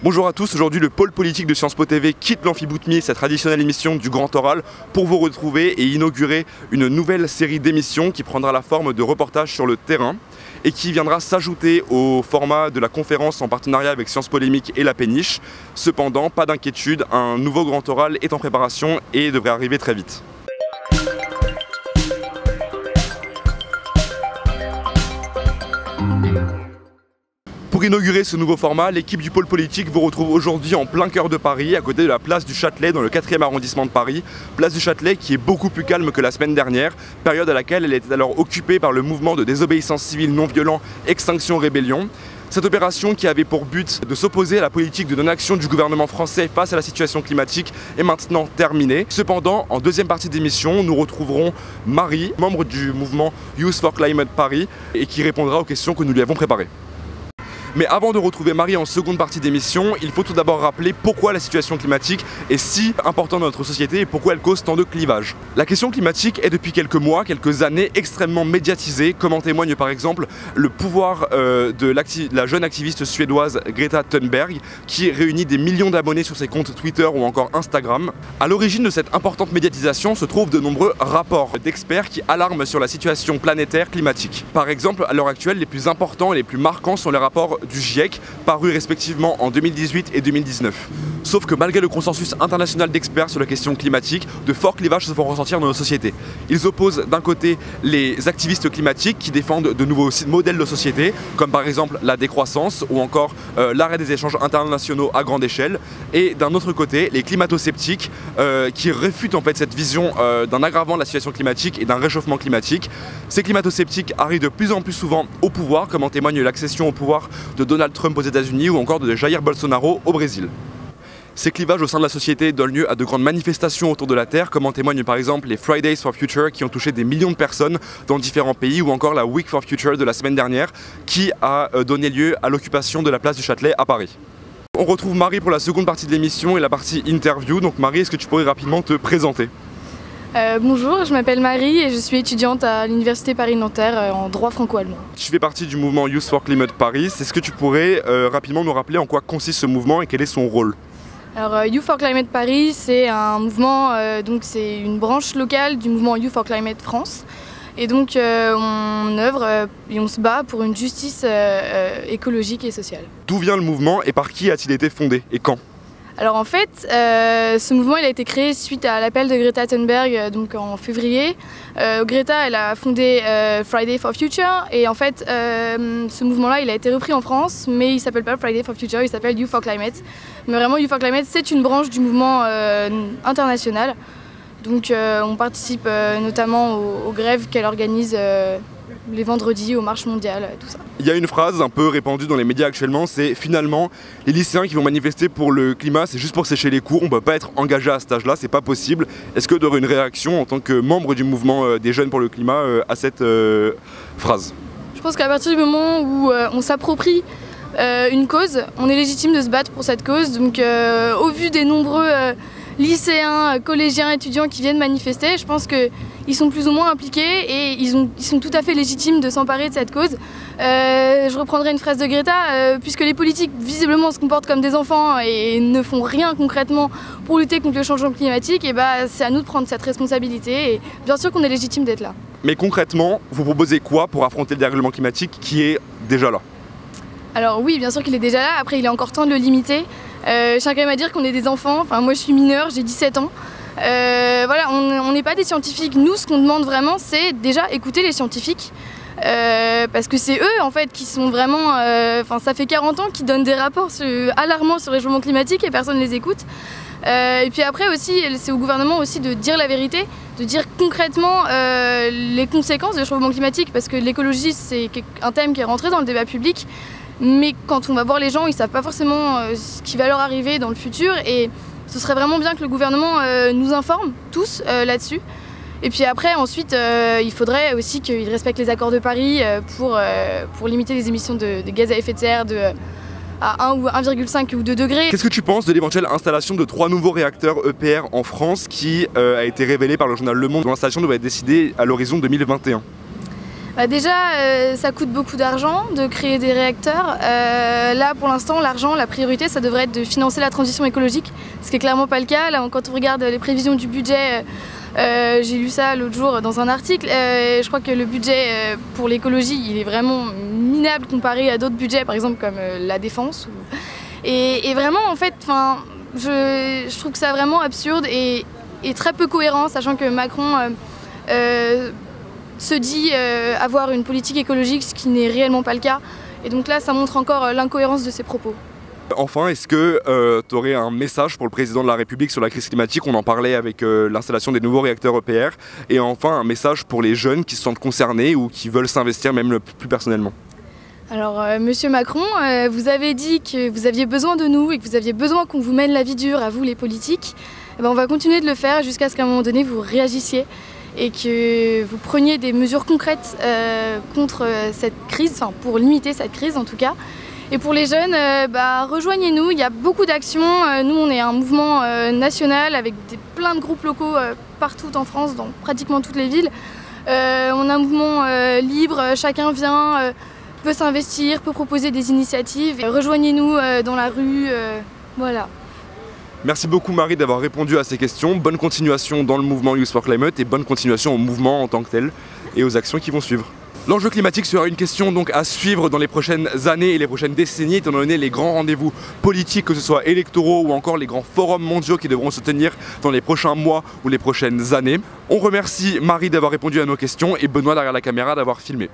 Bonjour à tous, aujourd'hui le pôle politique de Sciences Po TV quitte l'Amphiboutmi, cette traditionnelle émission du Grand Oral, pour vous retrouver et inaugurer une nouvelle série d'émissions qui prendra la forme de reportages sur le terrain et qui viendra s'ajouter au format de la conférence en partenariat avec Sciences Polémiques et la Péniche. Cependant, pas d'inquiétude, un nouveau Grand Oral est en préparation et devrait arriver très vite. Pour inaugurer ce nouveau format, l'équipe du pôle politique vous retrouve aujourd'hui en plein cœur de Paris, à côté de la place du Châtelet, dans le 4e arrondissement de Paris. Place du Châtelet qui est beaucoup plus calme que la semaine dernière, période à laquelle elle était alors occupée par le mouvement de désobéissance civile non violent Extinction Rébellion. Cette opération qui avait pour but de s'opposer à la politique de non-action du gouvernement français face à la situation climatique est maintenant terminée. Cependant, en deuxième partie d'émission, nous retrouverons Marie, membre du mouvement Youth for Climate Paris, et qui répondra aux questions que nous lui avons préparées. Mais avant de retrouver Marie en seconde partie d'émission, il faut tout d'abord rappeler pourquoi la situation climatique est si importante dans notre société et pourquoi elle cause tant de clivages. La question climatique est depuis quelques mois, quelques années extrêmement médiatisée, comme en témoigne par exemple le pouvoir de la jeune activiste suédoise Greta Thunberg, qui réunit des millions d'abonnés sur ses comptes Twitter ou encore Instagram. À l'origine de cette importante médiatisation se trouvent de nombreux rapports d'experts qui alarment sur la situation planétaire climatique. Par exemple, à l'heure actuelle, les plus importants et les plus marquants sont les rapports du GIEC, parus respectivement en 2018 et 2019. Sauf que malgré le consensus international d'experts sur la question climatique, de forts clivages se font ressentir dans nos sociétés. Ils opposent d'un côté les activistes climatiques qui défendent de nouveaux modèles de société, comme par exemple la décroissance ou encore l'arrêt des échanges internationaux à grande échelle, et d'un autre côté les climato-sceptiques qui réfutent en fait cette vision d'un aggravant de la situation climatique et d'un réchauffement climatique. Ces climato-sceptiques arrivent de plus en plus souvent au pouvoir, comme en témoigne l'accession au pouvoir de Donald Trump aux États-Unis ou encore de Jair Bolsonaro au Brésil. Ces clivages au sein de la société donnent lieu à de grandes manifestations autour de la Terre, comme en témoignent par exemple les Fridays for Future qui ont touché des millions de personnes dans différents pays, ou encore la Week for Future de la semaine dernière qui a donné lieu à l'occupation de la place du Châtelet à Paris. On retrouve Marie pour la seconde partie de l'émission et la partie interview. Donc Marie, est-ce que tu pourrais rapidement te présenter ? Bonjour, je m'appelle Marie et je suis étudiante à l'Université Paris-Nanterre en droit franco-allemand. Tu fais partie du mouvement Youth for Climate Paris. Est-ce que tu pourrais rapidement nous rappeler en quoi consiste ce mouvement et quel est son rôle ? Alors Youth for Climate Paris, c'est un mouvement, donc c'est une branche locale du mouvement Youth for Climate France. Et donc on œuvre et on se bat pour une justice écologique et sociale. D'où vient le mouvement et par qui a-t-il été fondé et quand ? Alors en fait, ce mouvement il a été créé suite à l'appel de Greta Thunberg donc en février. Greta elle a fondé Friday for Future et en fait ce mouvement-là il a été repris en France, mais il s'appelle pas Friday for Future, il s'appelle Youth for Climate. Mais vraiment Youth for Climate c'est une branche du mouvement international. Donc on participe notamment aux grèves qu'elle organise les vendredis, aux marches mondiales, tout ça. Il y a une phrase un peu répandue dans les médias actuellement, c'est finalement les lycéens qui vont manifester pour le climat, c'est juste pour sécher les cours, on ne peut pas être engagé à cet âge-là, c'est pas possible. Est-ce que tu aurais une réaction en tant que membre du mouvement des jeunes pour le climat à cette phrase ? Je pense qu'à partir du moment où on s'approprie une cause, on est légitime de se battre pour cette cause. Donc au vu des nombreux lycéens, collégiens, étudiants qui viennent manifester, je pense qu'ils sont plus ou moins impliqués et ils sont tout à fait légitimes de s'emparer de cette cause. Je reprendrai une phrase de Greta, puisque les politiques visiblement se comportent comme des enfants et ne font rien concrètement pour lutter contre le changement climatique, et c'est à nous de prendre cette responsabilité et bien sûr qu'on est légitime d'être là. Mais concrètement, vous proposez quoi pour affronter le dérèglement climatique qui est déjà là ? Alors oui, bien sûr qu'il est déjà là, après il est encore temps de le limiter. Je tiens quand même à dire qu'on est des enfants, enfin moi je suis mineure, j'ai 17 ans. Voilà, on n'est pas des scientifiques. Nous, ce qu'on demande vraiment, c'est déjà écouter les scientifiques. Parce que c'est eux en fait qui sont vraiment... ça fait 40 ans qu'ils donnent des rapports alarmants sur le réchauffement climatique et personne ne les écoute. Et puis après aussi, c'est au gouvernement aussi de dire la vérité, de dire concrètement les conséquences du réchauffement climatique, parce que l'écologie c'est un thème qui est rentré dans le débat public. Mais quand on va voir les gens, ils ne savent pas forcément ce qui va leur arriver dans le futur, et ce serait vraiment bien que le gouvernement nous informe tous là-dessus. Et puis après, ensuite, il faudrait aussi qu'ils respectent les accords de Paris pour limiter les émissions de gaz à effet de serre à 1 ou 1,5 ou 2 degrés. Qu'est-ce que tu penses de l'éventuelle installation de 3 nouveaux réacteurs EPR en France qui a été révélée par le journal Le Monde, dont l'installation devrait être décidée à l'horizon 2021 ? Déjà, ça coûte beaucoup d'argent de créer des réacteurs. Là, pour l'instant, la priorité, ça devrait être de financer la transition écologique, ce qui n'est clairement pas le cas. Là, quand on regarde les prévisions du budget, j'ai lu ça l'autre jour dans un article, je crois que le budget pour l'écologie, il est vraiment minable comparé à d'autres budgets, par exemple comme la défense. Et vraiment, en fait, je trouve que c'est vraiment absurde et très peu cohérent, sachant que Macron se dit avoir une politique écologique, ce qui n'est réellement pas le cas. Et donc là, ça montre encore l'incohérence de ses propos. Enfin, est-ce que tu aurais un message pour le président de la République sur la crise climatique? On en parlait avec l'installation des nouveaux réacteurs EPR. Et enfin, un message pour les jeunes qui se sentent concernés ou qui veulent s'investir même plus personnellement. Alors, Monsieur Macron, vous avez dit que vous aviez besoin de nous et que vous aviez besoin qu'on vous mène la vie dure à vous, les politiques. Eh ben, on va continuer de le faire jusqu'à ce qu'à un moment donné, vous réagissiez et que vous preniez des mesures concrètes contre cette crise, pour limiter cette crise en tout cas. Et pour les jeunes, rejoignez-nous, il y a beaucoup d'actions. Nous, on est un mouvement national avec plein de groupes locaux partout en France, dans pratiquement toutes les villes. On a un mouvement libre, chacun vient, peut s'investir, peut proposer des initiatives. Rejoignez-nous dans la rue, voilà. Merci beaucoup Marie d'avoir répondu à ces questions. Bonne continuation dans le mouvement Youth for Climate et bonne continuation au mouvement en tant que tel et aux actions qui vont suivre. L'enjeu climatique sera une question donc à suivre dans les prochaines années et les prochaines décennies, étant donné les grands rendez-vous politiques, que ce soit électoraux ou encore les grands forums mondiaux qui devront se tenir dans les prochains mois ou les prochaines années. On remercie Marie d'avoir répondu à nos questions et Benoît derrière la caméra d'avoir filmé.